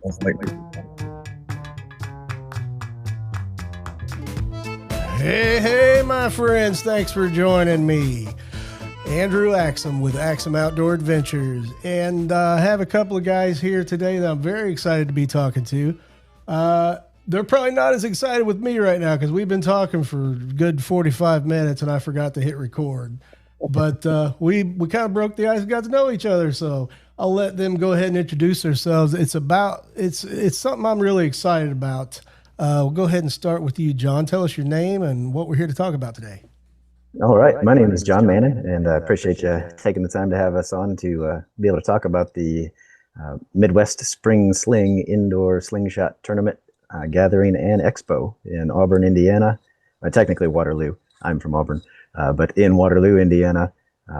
Sounds like Hey, my friends, thanks for joining me. Andrew Axum with Axum Outdoor Adventures. And I have a couple of guys here today that I'm very excited to be talking to. They're probably not as excited with me right now because we've been talking for a good 45 minutes and I forgot to hit record. But we kind of broke the ice and got to know each other. So I'll let them go ahead and introduce themselves. It's something I'm really excited about. We'll go ahead and start with you, John. Tell us your name and what we're here to talk about today. All right. My name is John Manon, and I appreciate you taking the time to have us on to be able to talk about the Midwest Spring Sling Indoor Slingshot Tournament Gathering and Expo in Auburn, Indiana. Technically Waterloo. I'm from Auburn, but in Waterloo, Indiana,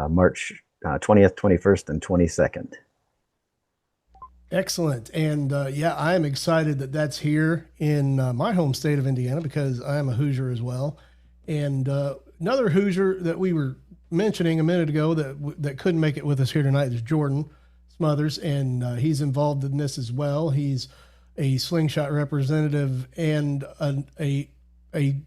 March 20th, 21st, and 22nd. Excellent. And yeah, I'm excited that that's here in my home state of Indiana because I am a Hoosier as well. And another Hoosier that we were mentioning a minute ago that couldn't make it with us here tonight is Jordan Smothers, and he's involved in this as well. He's a slingshot representative and a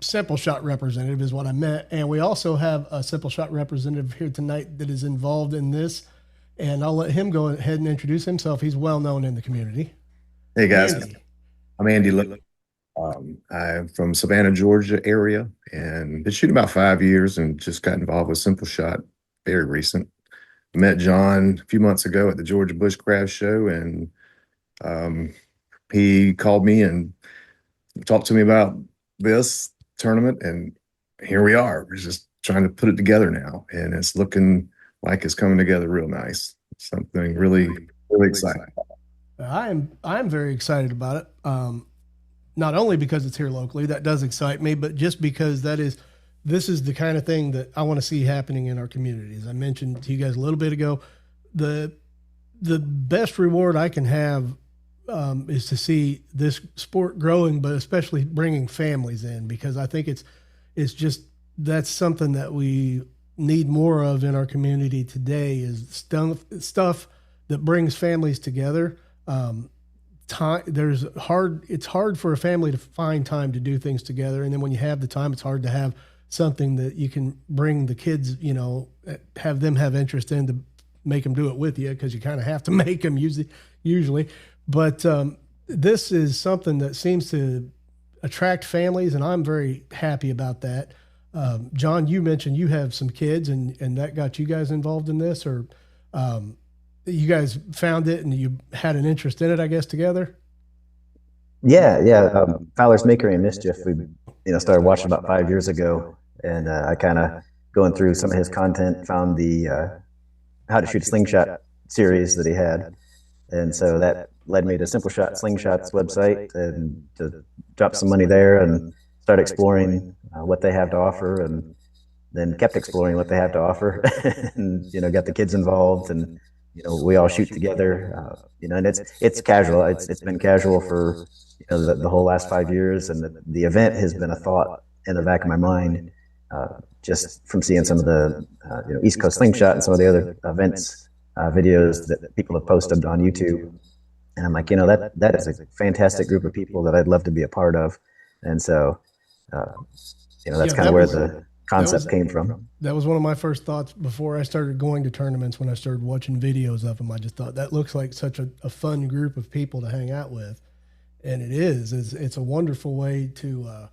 simple shot representative is what I meant. And we also have a simple shot representative here tonight that is involved in this. And I'll let him go ahead and introduce himself. He's well known in the community. Hey guys, Andy. I'm Andy Lowe. I'm from Savannah, Georgia area, and been shooting about 5 years and just got involved with Simple Shot very recent. Met John a few months ago at the Georgia Bushcraft Show, and he called me and talked to me about this tournament, and here we are. We're just trying to put it together now, and it's looking like it's coming together real nice. Something really, really exciting. I'm very excited about it. Not only because it's here locally, that does excite me, but just because this is the kind of thing that I want to see happening in our community. As I mentioned to you guys a little bit ago, the best reward I can have is to see this sport growing, but especially bringing families in, because I think it's just that's something that we need more of in our community today is stuff that brings families together. It's hard for a family to find time to do things together. And then when you have the time, it's hard to have something that you can bring the kids, have them have interest in to make them do it with you. Cause you kind of have to make them usually. But, this is something that seems to attract families, and I'm very happy about that. John, you mentioned you have some kids and that got you guys involved in this, or you guys found it and you had an interest in it, I guess, together? Yeah. Fowler's Makery and Mischief, we started watching about 5 years ago, and I kind of going through some of his content, found the How to Shoot a Slingshot series that he had. And so that led me to Simple Shot Slingshot's website and to drop some money there and start exploring what they have to offer, and then kept exploring what they have to offer and, got the kids involved, and, we all shoot together, and it's casual. It's been casual for, the whole last 5 years. And the event has been a thought in the back of my mind, just from seeing some of the, East Coast Slingshot and some of the other events, videos that people have posted on YouTube. And I'm like, that is a fantastic group of people that I'd love to be a part of. And so, that's kind of where the concept came from. That was one of my first thoughts before I started going to tournaments. When I started watching videos of them, I just thought that looks like such a fun group of people to hang out with. And it is. It's a wonderful way to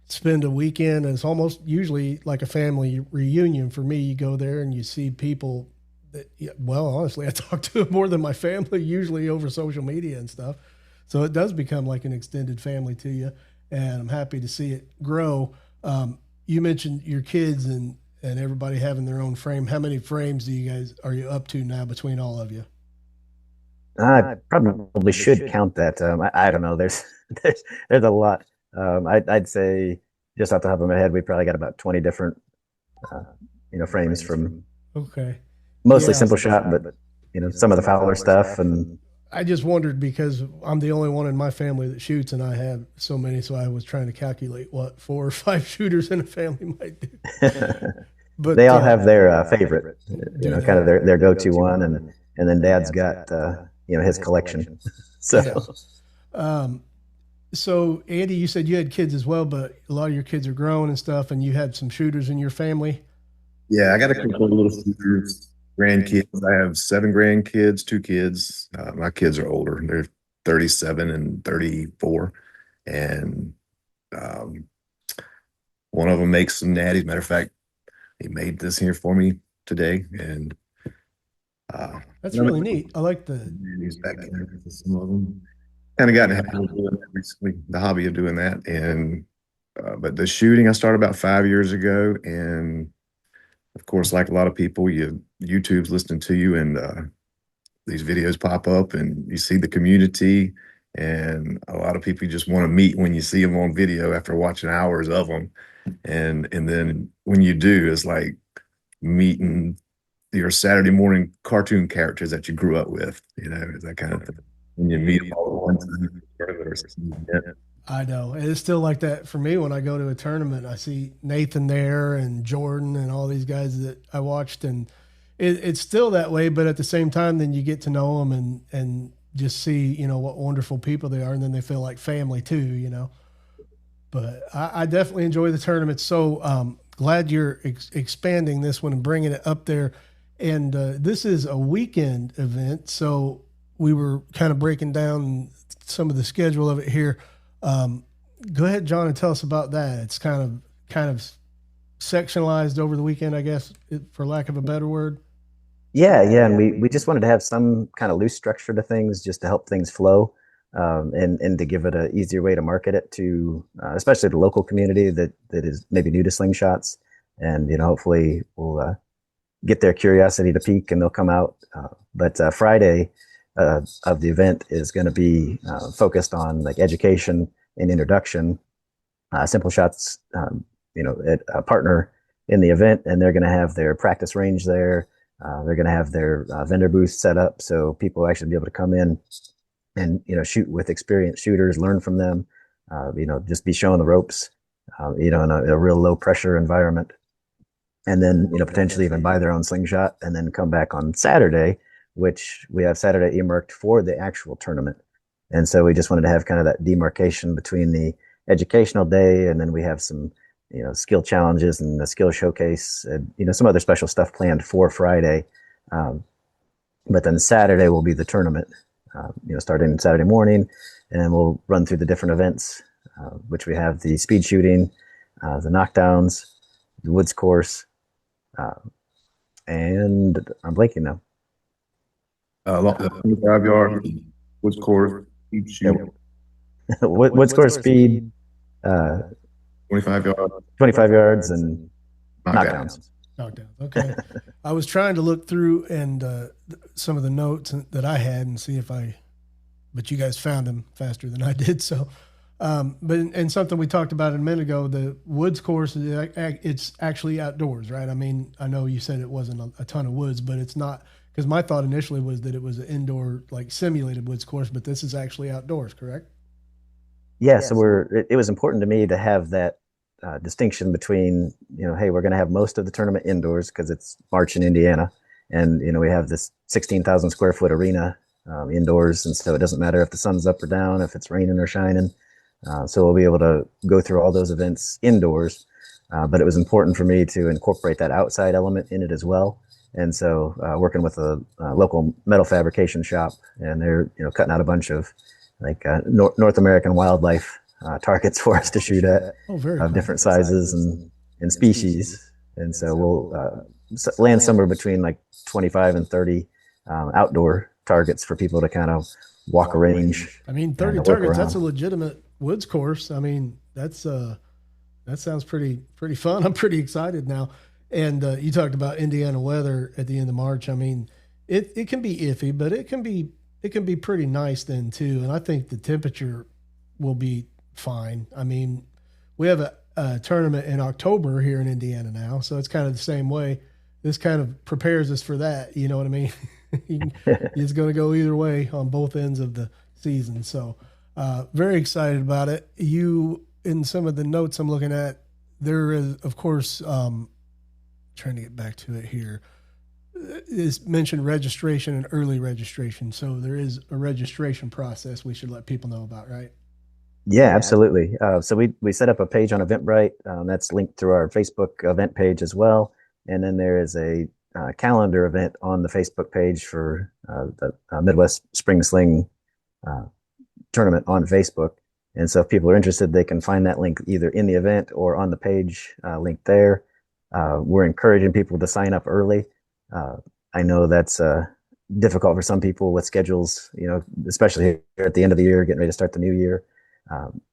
spend a weekend. And it's almost usually like a family reunion for me. You go there and you see people that, well, honestly, I talk to more than my family usually over social media and stuff. So it does become like an extended family to you. And I'm happy to see it grow. You mentioned your kids and everybody having their own frame. How many frames are you up to now between all of you? I probably should count that. I don't know. There's a lot. I'd say just off the top of my head, we probably got about 20 different, frames from mostly Simple Shot, but some of the Fowler stuff. And I just wondered because I'm the only one in my family that shoots, and I have so many. So I was trying to calculate what 4 or 5 shooters in a family might do. But they all have their favorite, kind of their go-to one, and then Dad's got his collection. So Yeah. Um, so Andy, you said you had kids as well, but a lot of your kids are grown and stuff, and you had some shooters in your family. Yeah, I got a couple of little shooters, grandkids. I have seven grandkids, two kids. My kids are older. They're 37 and 34. And um, one of them makes some natties. Matter of fact, he made this here for me today. And That's I'm really neat. I like the natties back there for some of them. Kind of gotten a habit of doing that recently, the hobby of doing that. And but the shooting I started about 5 years ago. And of course, like a lot of people, YouTube's listening to you, and these videos pop up, and you see the community, and a lot of people you just want to meet when you see them on video after watching hours of them, and then when you do, it's like meeting your Saturday morning cartoon characters that you grew up with. It's that kind of thing. When you meet them all at one time, I know. And it's still like that for me when I go to a tournament. I see Nathan there and Jordan and all these guys that I watched, and it's still that way. But at the same time, then you get to know them and just see what wonderful people they are, and then they feel like family too. But I definitely enjoy the tournament. So glad you're expanding this one and bringing it up there. And this is a weekend event, so we were kind of breaking down some of the schedule of it here. Um, Go ahead, John, and tell us about that. It's kind of sectionalized over the weekend, I guess, for lack of a better word. yeah, and we just wanted to have some kind of loose structure to things just to help things flow, and to give it an easier way to market it to, especially the local community that is maybe new to slingshots, and hopefully we'll get their curiosity to peak and they'll come out. But Friday of the event is going to be focused on like education and introduction. Simple Shots, a partner in the event, and they're going to have their practice range there. They're going to have their vendor booth set up so people will actually be able to come in and shoot with experienced shooters, learn from them. Just be shown the ropes. In a real low pressure environment, and then potentially even buy their own slingshot and then come back on Saturday, which we have Saturday earmarked for the actual tournament. And so we just wanted to have kind of that demarcation between the educational day, and then we have some skill challenges and the skill showcase, and some other special stuff planned for Friday. Um, but then Saturday will be the tournament, starting Saturday morning, and we'll run through the different events, which we have the speed shooting, the knockdowns, the woods course, uh, and I'm blanking now. 25 yard woods course, keep shooting, Woods course speed, uh, 25 yard 25 yards, and knockout. knockdowns. Knockdown. Okay. I was trying to look through and some of the notes that I had and see if but you guys found them faster than I did. So, but and something we talked about a minute ago, the woods course, it's actually outdoors, right? I mean, I know you said it wasn't a ton of woods, but it's not, because my thought initially was that it was an indoor, like simulated woods course, but this is actually outdoors, correct? Yeah, so it was important to me to have that distinction between, hey, we're going to have most of the tournament indoors because it's March in Indiana, and we have this 16,000 square foot arena indoors, and so it doesn't matter if the sun's up or down, if it's raining or shining. So we'll be able to go through all those events indoors, but it was important for me to incorporate that outside element in it as well. And so working with a local metal fabrication shop, and they're cutting out a bunch of like North American wildlife targets for us to shoot at, Oh, very of cool. different sizes and species. And so we'll land somewhere between like 25 and 30 outdoor targets for people to kind of walk a range I mean, and 30 work targets, that's a around. legitimate woods course. I mean, that sounds pretty fun. I'm pretty excited now. And you talked about Indiana weather at the end of March. I mean, it can be iffy, but it can be pretty nice then too. And I think the temperature will be fine. I mean, we have a tournament in October here in Indiana now, so it's kind of the same way. This kind of prepares us for that. You know what I mean? It's going to go either way on both ends of the season. So, very excited about it. In some of the notes I'm looking at, there is, of course, trying to get back to it here. is mentioned registration and early registration. So there is a registration process we should let people know about, right? Yeah, absolutely. So we set up a page on Eventbrite that's linked through our Facebook event page as well, and then there is a calendar event on the Facebook page for the Midwest Spring Sling uh, tournament on Facebook. And so if people are interested, they can find that link either in the event or on the page link there. We're encouraging people to sign up early. Uh, I know that's difficult for some people with schedules, especially here at the end of the year, getting ready to start the new year.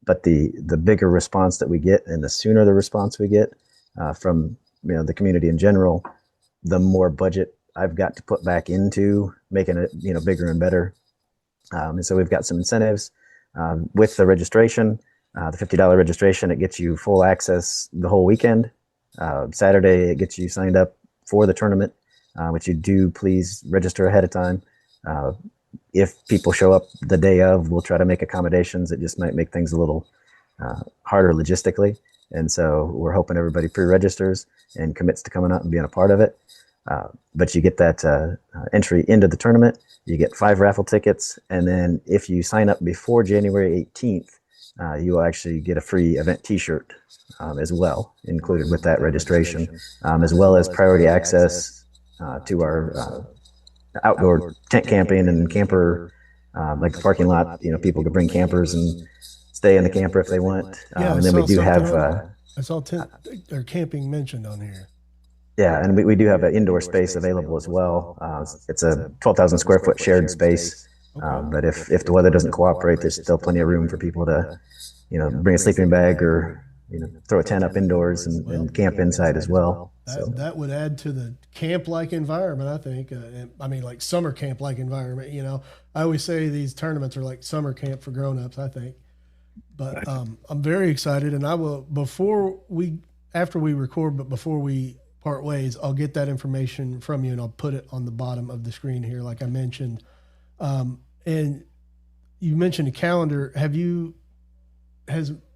But the bigger response that we get, and the sooner the response we get from the community in general, the more budget I've got to put back into making it bigger and better. And so we've got some incentives with the registration. The $50 registration, it gets you full access the whole weekend. Saturday, it gets you signed up for the tournament, which you do please register ahead of time. If people show up the day of, we'll try to make accommodations. It just might make things a little harder logistically. And so we're hoping everybody pre-registers and commits to coming out and being a part of it. But you get that entry into the tournament. You get 5 raffle tickets. And then if you sign up before January 18th, you will actually get a free event t-shirt as well, included with that registration, as well as priority access to our outdoor tent camping and camper, like the parking lot. People could bring campers and stay in the camper if they want. And then we do have I saw tent or camping mentioned on here. yeah, and we do have an indoor space available as well. It's a 12,000 square foot shared space. But if the weather doesn't cooperate, there's still plenty of room for people to, bring a sleeping bag or, throw a tent up indoors and camp inside as well. That would add to the camp-like environment, I think. I mean, like summer camp-like environment. I always say these tournaments are like summer camp for grown-ups, I think. But I'm very excited, and I will after we record, but before we part ways, I'll get that information from you, and I'll put it on the bottom of the screen here, like I mentioned. And you mentioned a calendar.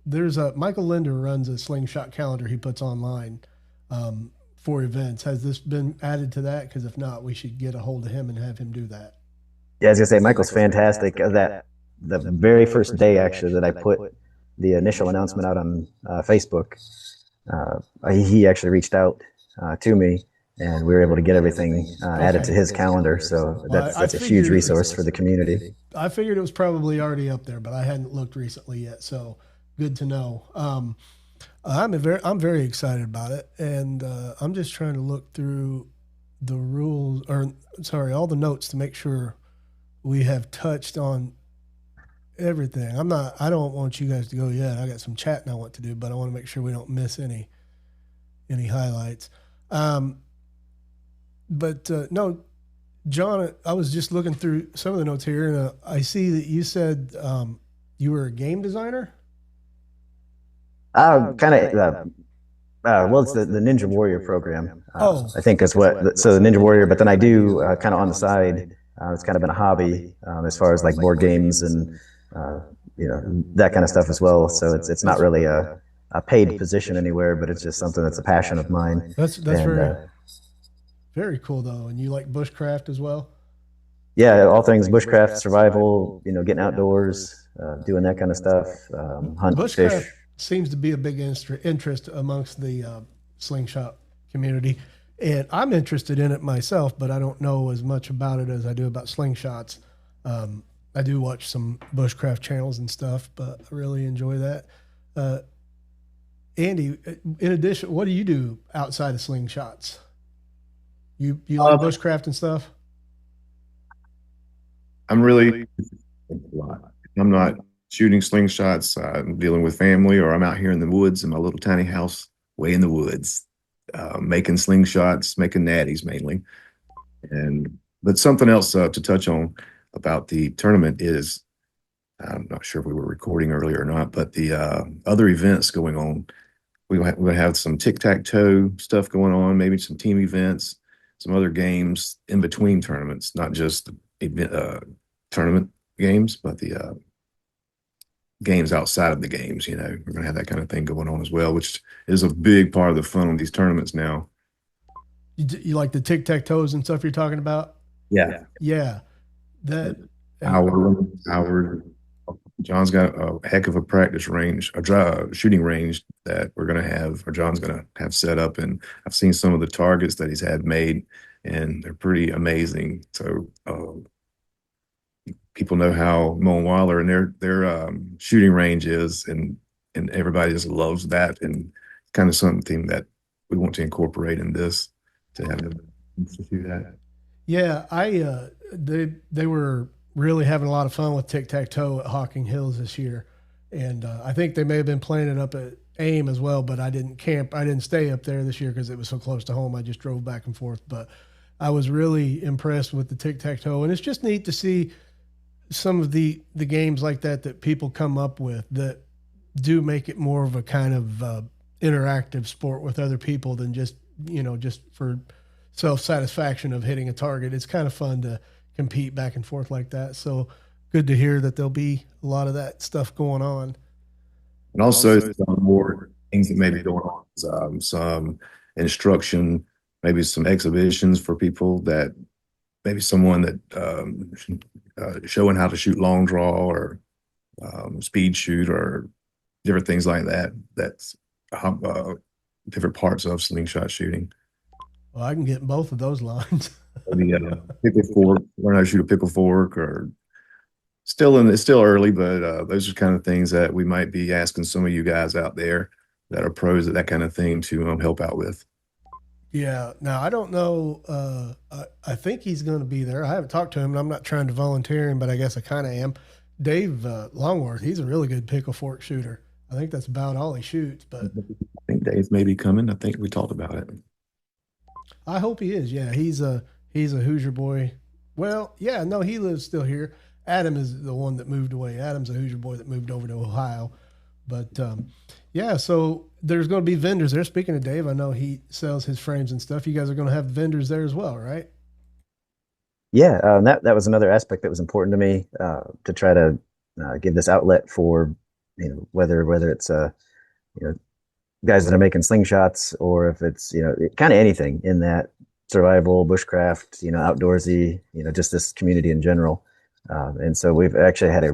There's Michael Linder runs a Slingshot calendar he puts online for events. Has this been added to that? Because if not, we should get a hold of him and have him do that. Yeah, I was gonna say Michael's fantastic. The very first day actually that I put the initial announcement out on Facebook, he actually reached out to me, and we were able to get everything added to his calendar. So that's a huge resource for the community. I figured it was probably already up there, but I hadn't looked recently yet. So good to know. I'm very excited about it, and I'm just trying to look through the rules, all the notes to make sure we have touched on everything. I don't want you guys to go yet. I got some chatting I want to do, but I want to make sure we don't miss any highlights. But no, John, I was just looking through some of the notes here, and I see that you said you were a game designer. Kind of. Well, it's the Ninja Warrior program. I think is what. So the Ninja Warrior, but then I do kind of on the side. It's kind of been a hobby as far as like board games and that kind of stuff as well. So it's not really a paid position anywhere, but it's just something that's a passion of mine. That's very cool though. And you like bushcraft as well? Yeah, all things bushcraft, survival. Getting outdoors, doing that kind of stuff. Hunt, bushcraft fish. Seems to be a big interest amongst the slingshot community, and I'm interested in it myself, but I don't know as much about it as I do about slingshots. I do watch some bushcraft channels and stuff, but I really enjoy that. Andy, in addition, what do you do outside of slingshots? You like bushcraft and stuff? I'm really a lot. I'm not shooting slingshots. I'm dealing with family, or I'm out here in the woods in my little tiny house way in the woods, making slingshots, making natties mainly. But something else to touch on about the tournament is, I'm not sure if we were recording earlier or not, but the other events going on. We're going to have some tic-tac-toe stuff going on, maybe some team events, some other games in between tournaments, not just tournament games, but the games outside of the games. We're going to have that kind of thing going on as well, which is a big part of the fun of these tournaments now. You like the tic tac toes and stuff you're talking about? Yeah. Yeah, that. Uh, Howard, John's got a heck of a practice range, shooting range that we're going to have, or John's going to have set up. And I've seen some of the targets that he's had made, and they're pretty amazing. So people know how Mo and Waller and their shooting range is, and everybody just loves that, and kind of something that we want to incorporate in this to have them to do that. Yeah, they were really having a lot of fun with tic tac toe at Hocking Hills this year, and I think they may have been playing it up at AIM as well. But I didn't camp. I didn't stay up there this year because it was so close to home. I just drove back and forth. But I was really impressed with the tic tac toe, and it's just neat to see some of the games like that that people come up with that do make it more of a kind of interactive sport with other people than just just for self satisfaction of hitting a target. It's kind of fun to compete back and forth like that. So good to hear that there'll be a lot of that stuff going on. And also some more things that may be going on, some instruction, maybe some exhibitions for people that maybe someone that showing how to shoot long draw or speed shoot or different things like that. That's different parts of slingshot shooting. Well, I can get in both of those lines. Maybe pickle fork, learn how to shoot a pickle fork, or it's still early, but those are kind of things that we might be asking some of you guys out there that are pros at that kind of thing to help out with. Yeah. Now I don't know. I think he's going to be there. I haven't talked to him, and I'm not trying to volunteer him, but I guess I kind of am. Dave Longworth. He's a really good pickle fork shooter. I think that's about all he shoots, but I think Dave may be coming. I think we talked about it. I hope he is. Yeah, he's a Hoosier boy. Well, yeah, no, he lives still here. Adam is the one that moved away. Adam's a Hoosier boy that moved over to Ohio. But yeah, so there's going to be vendors there. Speaking of Dave, I know he sells his frames and stuff. You guys are going to have vendors there as well, right? Yeah, that was another aspect that was important to me, to try to give this outlet for, whether it's you know guys that are making slingshots, or if it's kind of anything in that survival, bushcraft, outdoorsy, just this community in general. And so we've actually had a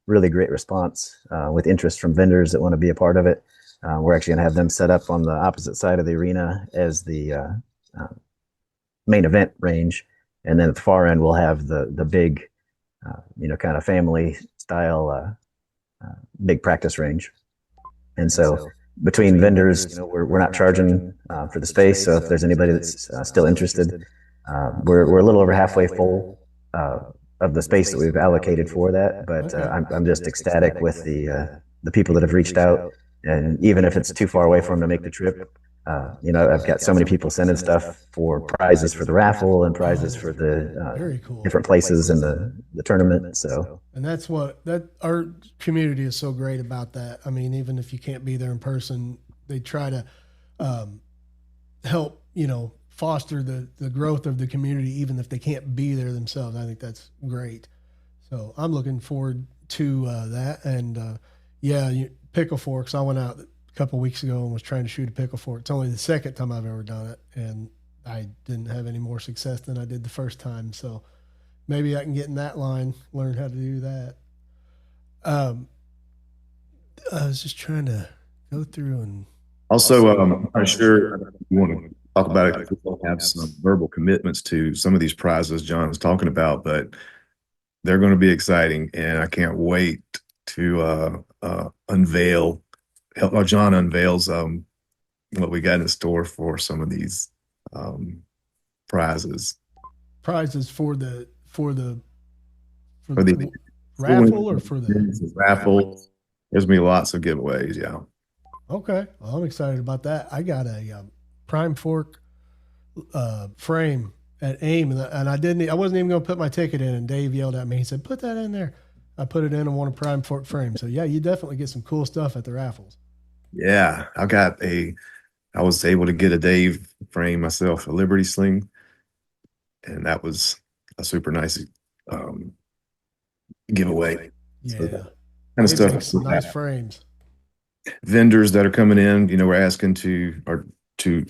really great response, with interest from vendors that want to be a part of it. We're actually going to have them set up on the opposite side of the arena as the uh, main event range, and then at the far end we'll have the big, kind of family style, big practice range. And so between vendors, we're not charging for the space. So if there's anybody that's still interested, we're a little over halfway full of the space that we've allocated for that. But I'm just ecstatic with the people that have reached out, and even if it's too far away for them to make the trip, I've got so many people sending stuff for prizes for the raffle and prizes for the Very cool. different places in the tournament. So And that's what that our community is so great about that. I mean, even if you can't be there in person, they try to um, help, foster the growth of the community, even if they can't be there themselves. I think that's great. So I'm looking forward to that. And yeah, pickle forks. I went out a couple weeks ago and was trying to shoot a pickle fork. It's only the second time I've ever done it, and I didn't have any more success than I did the first time. So maybe I can get in that line, learn how to do that. Um, I was just trying to go through and Also, I'm not sure if you want to talk about it, because we'll have some verbal commitments to some of these prizes John was talking about, but they're going to be exciting, and I can't wait to unveil, help John unveils what we got in store for some of these um, prizes prizes for for the the raffle or for the. raffle. There's gonna be lots of giveaways. Yeah. Okay, well, I'm excited about that. I got a prime fork frame at AIM, and I didn't. I wasn't even going to put my ticket in, and Dave yelled at me. He said, "Put that in there." I put it in and won a prime fork frame. So yeah, you definitely get some cool stuff at the raffles. Yeah. I was able to get a Dave frame myself, a Liberty Sling, and that was a super nice um, giveaway. So Yeah, that kind of Dave stuff. makes some nice frames. Vendors that are coming in, we're asking to, or to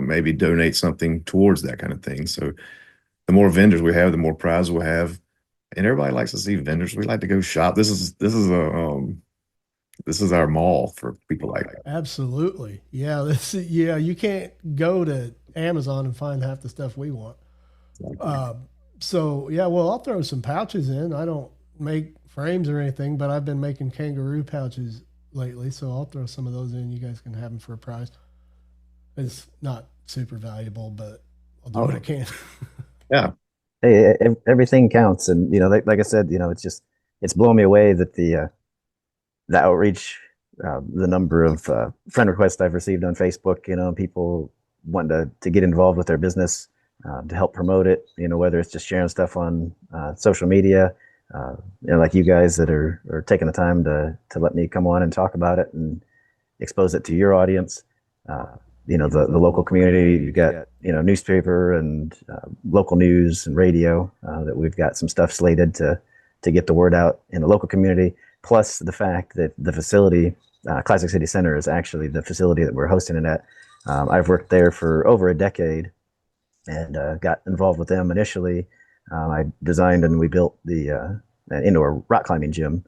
maybe donate something towards that kind of thing. So the more vendors we have, the more prizes we'll have, and everybody likes to see vendors. We like to go shop. This is our mall for people like that. Absolutely. Yeah. Yeah. You can't go to Amazon and find half the stuff we want. Uh, so yeah, well, I'll throw some pouches in. I don't make frames or anything, but I've been making kangaroo pouches lately, so I'll throw some of those in. You guys can have them for a price. It's not super valuable, but I'll do what I Oh, can. yeah. Hey, everything counts, and like I said, it's blown me away that the outreach, the number of friend requests I've received on Facebook, people wanting to get involved with their business, to help promote it, whether it's just sharing stuff on social media, like you guys that are taking the time to let me come on and talk about it and expose it to your audience. Uh, the local community, you got, newspaper and local news and radio, that we've got some stuff slated to get the word out in the local community. Plus the fact that the facility, Classic City Center, is actually the facility that we're hosting it at. I've worked there for over a decade and got involved with them initially. I designed and we built the an indoor rock climbing gym,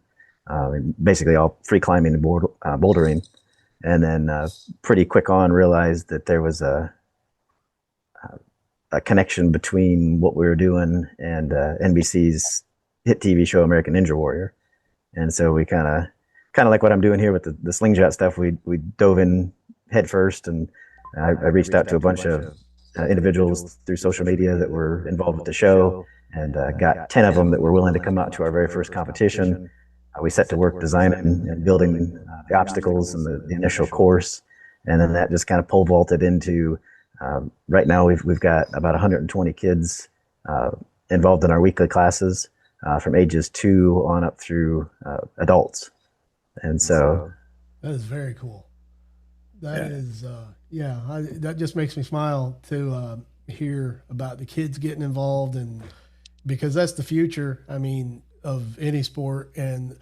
basically all free climbing and bouldering. And then pretty quick on realized that there was a connection between what we were doing and NBC's hit TV show American Ninja Warrior. And so we kind of like what I'm doing here with the slingshot stuff. We dove in head first, and I reached out to a bunch of individuals through social media that were involved with the show, and got 10 of them that were willing to come out to our very first competition. We set to work designing and building the obstacles and the initial course, and then that just kind of pole vaulted into right now we've got about 120 kids involved in our weekly classes, from ages 2 on up through adults. And so That is very cool. That Yeah. is, yeah, that just makes me smile to hear about the kids getting involved, and because that's the future. I mean, of any sport. And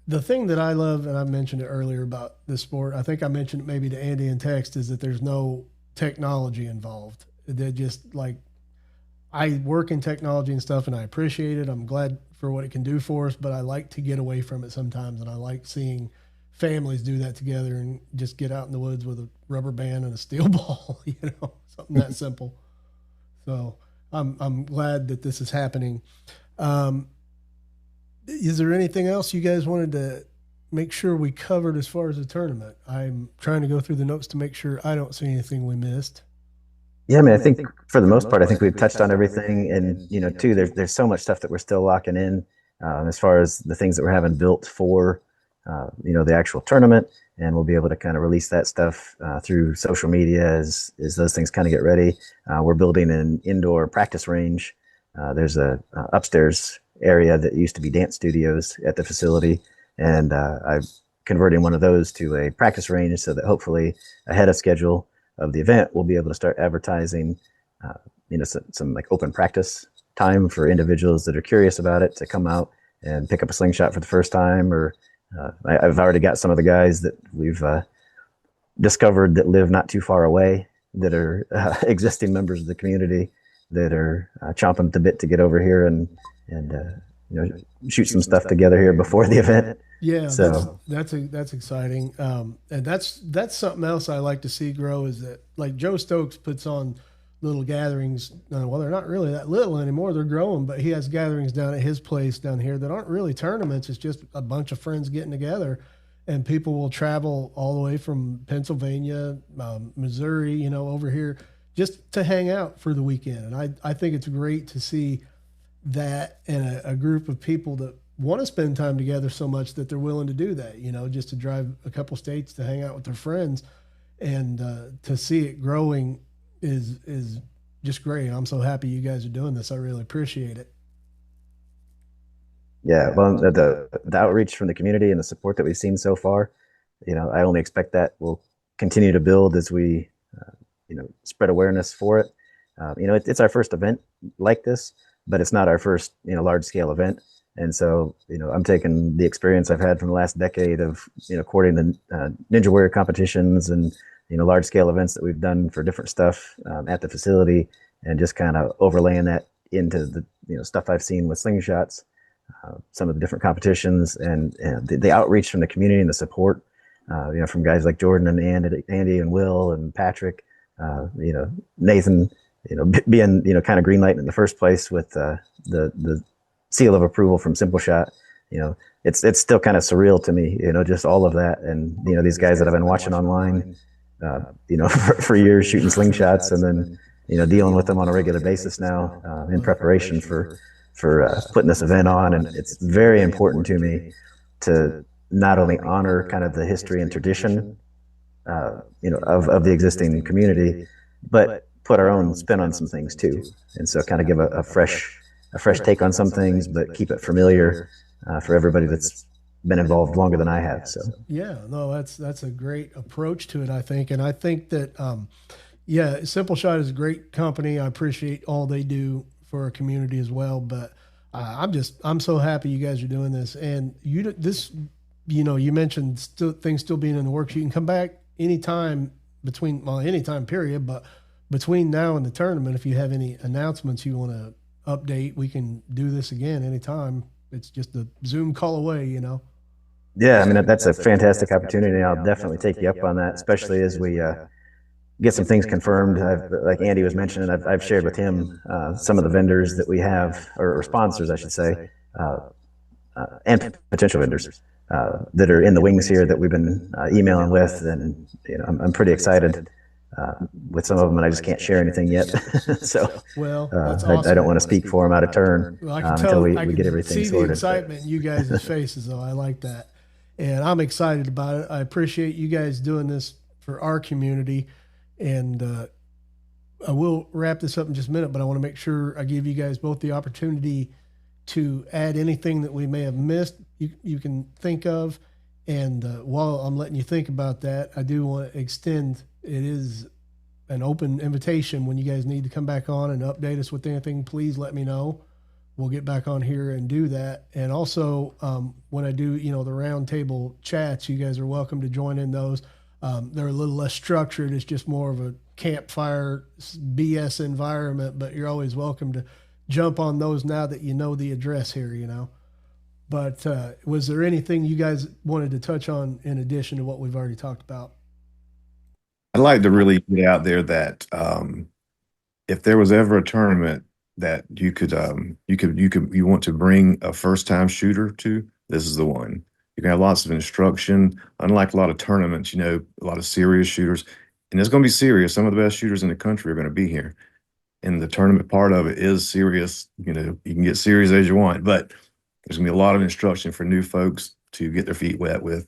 the thing that I love, and I mentioned it earlier about this sport, I think I mentioned it maybe to Andy in text, is that there's no technology involved. They're just like, I work in technology and stuff, and I appreciate it. I'm glad for what it can do for us, but I like to get away from it sometimes, and I like seeing families do that together and just get out in the woods with a rubber band and a steel ball, something that simple. So I'm glad that this is happening. Um, is there anything else you guys wanted to make sure we covered as far as the tournament? I'm trying to go through the notes to make sure I don't see anything we missed. yeah, I mean, I think for the most part, I think we've touched on everything, and too, there's so much stuff that we're still locking in, as far as the things that we're having built for, the actual tournament, and we'll be able to kind of release that stuff through social media as those things kind of get ready. We're building an indoor practice range. There's a upstairs area that used to be dance studios at the facility, and I'm converting one of those to a practice range so that hopefully ahead of schedule of the event, we'll be able to start advertising, some like open practice time for individuals that are curious about it to come out and pick up a slingshot for the first time. Or I've already got some of the guys that we've discovered that live not too far away that are existing members of the community that are chomping at the bit to get over here and shoot some stuff together here before the event. Yeah, So that's exciting, and that's something else I like to see grow. Is that, like, Joe Stokes puts on little gatherings? Well, they're not really that little anymore; they're growing. But he has gatherings down at his place down here that aren't really tournaments. It's just a bunch of friends getting together, and people will travel all the way from Pennsylvania, Missouri, over here just to hang out for the weekend. And I think it's great to see that, and a group of people that want to spend time together so much that they're willing to do that, just to drive a couple states to hang out with their friends, and to see it growing is just great. I'm so happy you guys are doing this. I really appreciate it. yeah, well, the outreach from the community and the support that we've seen so far, I only expect that will continue to build as we, spread awareness for it. It's our first event like this, but it's not our first, large scale event. And so, I'm taking the experience I've had from the last decade of, courting the Ninja Warrior competitions and large scale events that we've done for different stuff at the facility, and just kind of overlaying that into the stuff I've seen with slingshots, some of the different competitions, and the outreach from the community and the support, from guys like Jordan and Andy and Will and Patrick, Nathan, being kind of greenlighting in the first place with the seal of approval from Simple Shot. It's still kind of surreal to me, just all of that, and these guys that I've been watching online, for years, shooting slingshots, and then dealing with them on a regular basis now, in preparation for putting this event on. And it's very important to me to not only honor kind of the history and tradition, of the existing community, but put our own spin on some things too. And so kind of give a fresh take on some things, but keep it familiar for everybody that's been involved longer than I have. So Yeah, no, that's a great approach to it, I think. And I think that yeah, Simple Shot is a great company. I appreciate all they do for our community as well. But I'm so happy you guys are doing this. And you mentioned things still being in the works. You can come back anytime anytime period, but between now and the tournament, if you have any announcements you want to update, we can do this again anytime. It's just a Zoom call away, Yeah, I mean, that's a fantastic opportunity. I'll definitely take you up on that, especially as we get some things confirmed. Like Andy was mentioning, I've shared with him some of the vendors that we have, or sponsors, I should say, and potential vendors that are in the wings here that we've been emailing with, and I'm pretty excited with some of them, and I just can't share anything yet. So, well, that's awesome. I don't want to speak for them out of turn well, I can tell, until we get everything see sorted. The excitement in you guys' faces, though. I like that, and I'm excited about it. I appreciate you guys doing this for our community, and I will wrap this up in just a minute. But I want to make sure I give you guys both the opportunity to add anything that we may have missed. You can think of, and while I'm letting you think about that, I do want to extend. It is an open invitation. When you guys need to come back on and update us with anything, please let me know. We'll get back on here and do that. And also, when I do, the roundtable chats, you guys are welcome to join in those. They're a little less structured. It's just more of a campfire BS environment, but you're always welcome to jump on those now that you know the address here, But was there anything you guys wanted to touch on in addition to what we've already talked about? I'd like to really get out there that if there was ever a tournament that you want to bring a first time shooter to, this is the one. You can have lots of instruction. Unlike a lot of tournaments, a lot of serious shooters, and it's going to be serious. Some of the best shooters in the country are going to be here. And the tournament part of it is serious. You can get serious as you want, but there's going to be a lot of instruction for new folks to get their feet wet with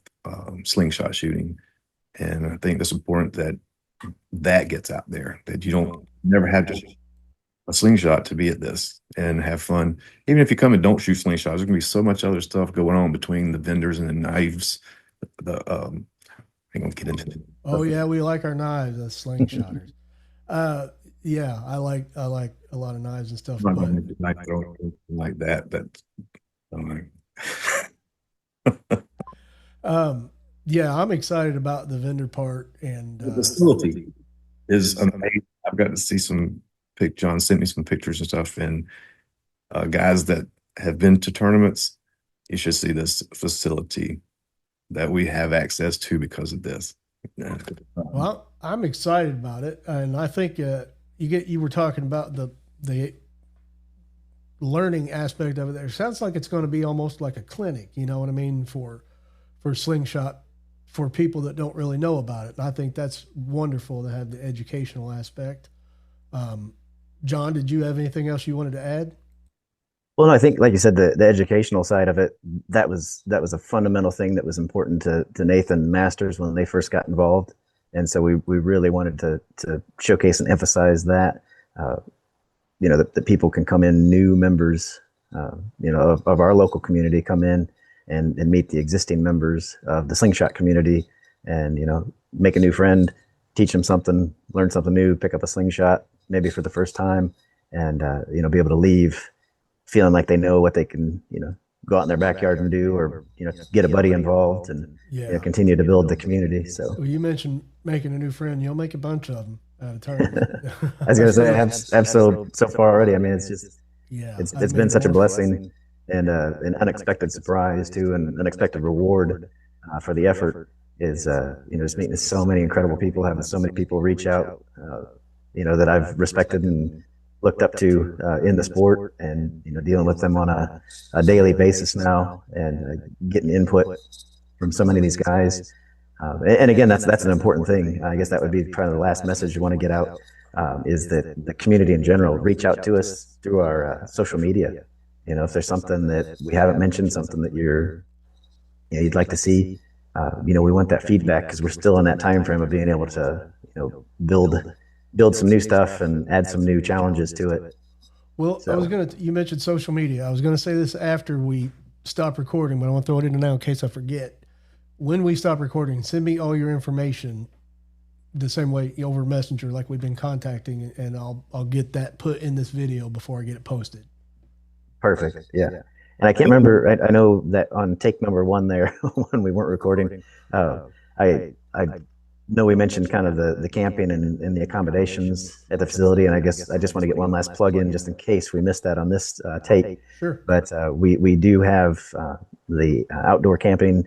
slingshot shooting. And I think it's important that gets out there, that you don't never have just a slingshot to be at this and have fun. Even if you come and don't shoot slingshots, there's going to be so much other stuff going on between the vendors and the knives. I'm going to get into it. Oh yeah, we like our knives as slingshotters. Yeah, I like a lot of knives and stuff. I'm not going to knife throwing like that. Yeah, I'm excited about the vendor part, and The facility is amazing. I've got to see John sent me some pictures and stuff, and guys that have been to tournaments, you should see this facility that we have access to because of this. Well, I'm excited about it, and I think you were talking about the learning aspect of it. There sounds like it's going to be almost like a clinic. You know what I mean, for slingshot, for people that don't really know about it. And I think that's wonderful to have the educational aspect. John, did you have anything else you wanted to add? Well, no, I think, like you said, the educational side of it, that was a fundamental thing that was important to Nathan Masters when they first got involved. And so we really wanted to showcase and emphasize that, that people can come in, new members, of our local community, come in and meet the existing members of the slingshot community, and, make a new friend, teach them something, learn something new, pick up a slingshot, maybe for the first time, and, be able to leave feeling like they know what they can, go out in their backyard and do, or get a buddy involved and Yeah. continue to build the community. So Well, you mentioned making a new friend. You'll make a bunch of them at a tournament. I was gonna say I've so far already. I mean, it's just Yeah, it's been such a blessing and an unexpected surprise too, and unexpected reward for the effort is just meeting so many incredible people, having so many people reach out, that I've respected and looked up to in the sport, and dealing with them on a daily basis now, and getting input from so many of these guys. And again, that's an important thing. I guess that would be kind of the last message you want to get out, is that the community in general reach out to us through our social media. If there's something that we haven't mentioned, something that you'd like to see, we want that feedback, because we're still in that time frame of being able to build some new stuff and add some new challenges to it. Well, you mentioned social media. I was gonna say this after we stop recording, but I want to throw it in now in case I forget. When we stop recording, send me all your information the same way over Messenger, like we've been contacting, and I'll get that put in this video before I get it posted. Perfect. Yeah. And I can't remember. I know that on take number one there, when we weren't recording, I know we mentioned kind of the camping and the accommodations at the facility, and I guess I just want to get one last plug in just in case we missed that on this take. Sure. But we do have the outdoor camping.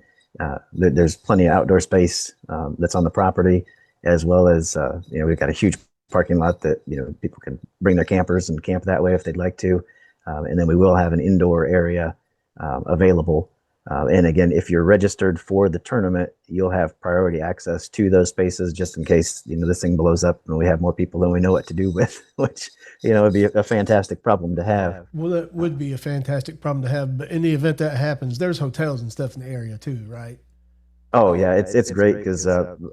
There's plenty of outdoor space that's on the property, as well as we've got a huge parking lot that people can bring their campers and camp that way if they'd like to, and then we will have an indoor area available. And again, if you're registered for the tournament, you'll have priority access to those spaces, just in case this thing blows up and we have more people than we know what to do with, which would be a fantastic problem to have. Well, that would be a fantastic problem to have. But in the event that happens, there's hotels and stuff in the area too, right? Oh yeah, it's great because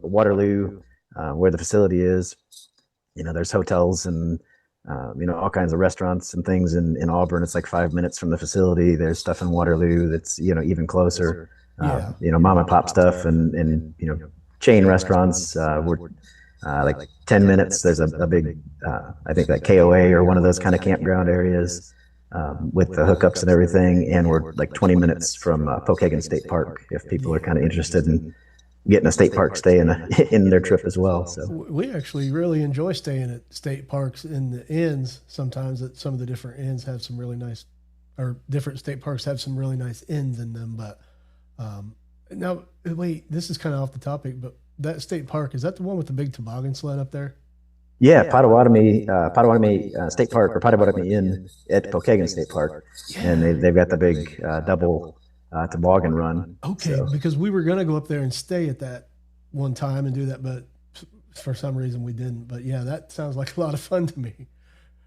Waterloo, where the facility is, there's hotels and all kinds of restaurants and things in Auburn. It's like 5 minutes from the facility. There's stuff in Waterloo that's even closer. Mom and pop stuff and chain restaurants. We're like 10 minutes. There's a big I think like KOA or one of those kind of campground areas with the hookups and everything. And we're like 20 minutes from Pokagon State Park if people are kind of interested in getting a state park stay in their trip as well. So we actually really enjoy staying at state parks in the inns. Sometimes that some of the different inns have some really nice, or different state parks have some really nice inns in them. But now, wait, this is kind of off the topic, but that state park, is that the one with the big toboggan sled up there? Yeah, Potawatomi State Park, or Potawatomi Inn at Pokagon State Park, and they've got the big double toboggan run. Okay, so. Because we were going to go up there and stay at that one time and do that, but for some reason we didn't. But yeah, that sounds like a lot of fun to me.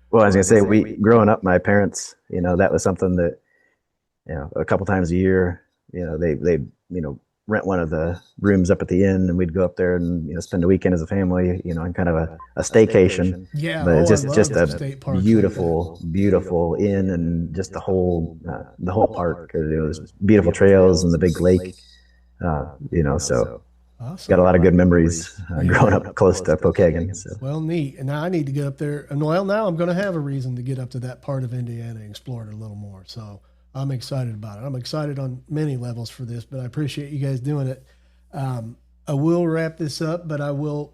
Well, I was going to say, growing up, my parents, that was something that, a couple times a year, they rent one of the rooms up at the inn, and we'd go up there and spend a weekend as a family, in kind of a staycation. Yeah, but it's just a beautiful inn, and just the whole park. There's beautiful trails and the big lake. So awesome. Got a lot of good memories growing up close to Pokagon. So. Well, neat. And now I need to get up there. And well, now I'm going to have a reason to get up to that part of Indiana and explore it a little more. So I'm excited about it. I'm excited on many levels for this, but I appreciate you guys doing it. I will wrap this up, but I will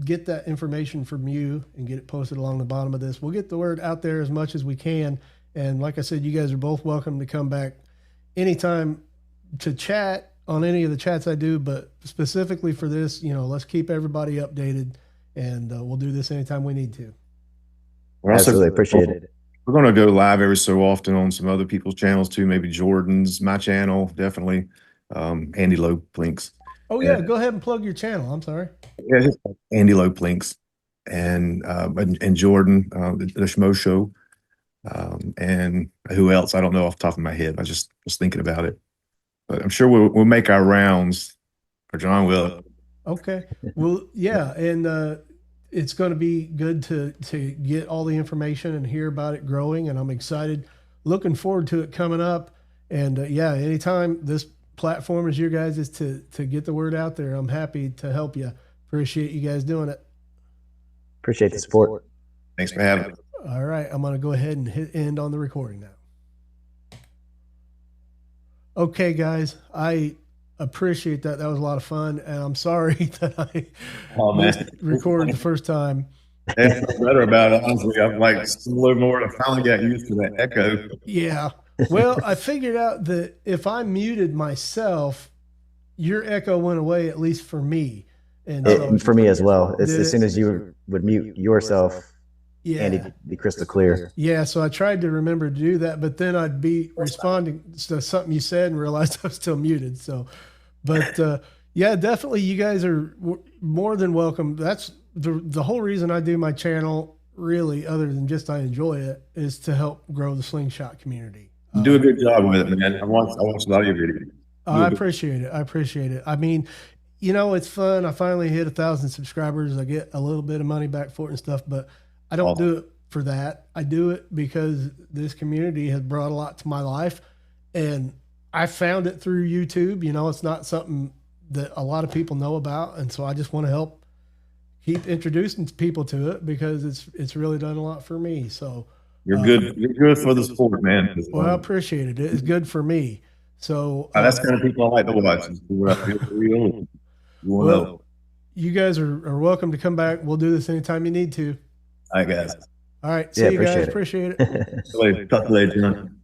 get that information from you and get it posted along the bottom of this. We'll get the word out there as much as we can. And like I said, you guys are both welcome to come back anytime to chat on any of the chats I do, but specifically for this, let's keep everybody updated, and we'll do this anytime we need to. We're also really appreciate it. We're going to go live every so often on some other people's channels too, maybe Jordan's, my channel, definitely. Andy Lowe Plinks. Oh yeah, go ahead and plug your channel. I'm sorry. Yeah, Andy Lowe Plinks and Jordan, the Schmo Show, and who else? I don't know off the top of my head. I just was thinking about it, but I'm sure we'll make our rounds, or John will. Okay. Well, yeah, and it's going to be good to get all the information and hear about it growing, and I'm excited, looking forward to it coming up. And yeah, anytime this platform is your guys is to get the word out there, I'm happy to help you. Appreciate you guys doing it. Appreciate the support. Thanks for having me. All right, I'm going to go ahead and hit end on the recording now. Okay, guys, I appreciate that. That was a lot of fun, and I'm sorry that I Oh missed man, recorded the first time. I feel better about it. Honestly, I'm like a little more. I finally got used to that echo. Yeah. Well, I figured out that if I muted myself, your echo went away, at least for me. And so For me as well. did As soon it? as you would mute yourself, Andy Yeah. could be crystal clear. Yeah. So I tried to remember to do that, but then I'd be responding to something you said and realized I was still muted. So, but yeah, definitely you guys are more than welcome. That's the whole reason I do my channel, really, other than just I enjoy it, is to help grow the slingshot community. You do a good job with it, man. I watched a lot of your videos. You do I a good. appreciate it. I appreciate it. I mean, you know, it's fun. I finally hit 1,000 subscribers. I get a little bit of money back for it and stuff, but I don't Awesome. do it for that. I do it because this community has brought a lot to my life, and I found it through YouTube. You know, it's not something that a lot of people know about, and so I just want to help keep introducing people to it because it's really done a lot for me. So, You're good. You're good for the sport, man. well, I appreciate it. It's good for me. So, That's the kind of people I like to watch. You're real. You want to well, know. you guys are welcome to come back. We'll do this anytime you need to. All right, guys. All right. See Yeah, you guys. appreciate Appreciate it. it. Talk to you later, John.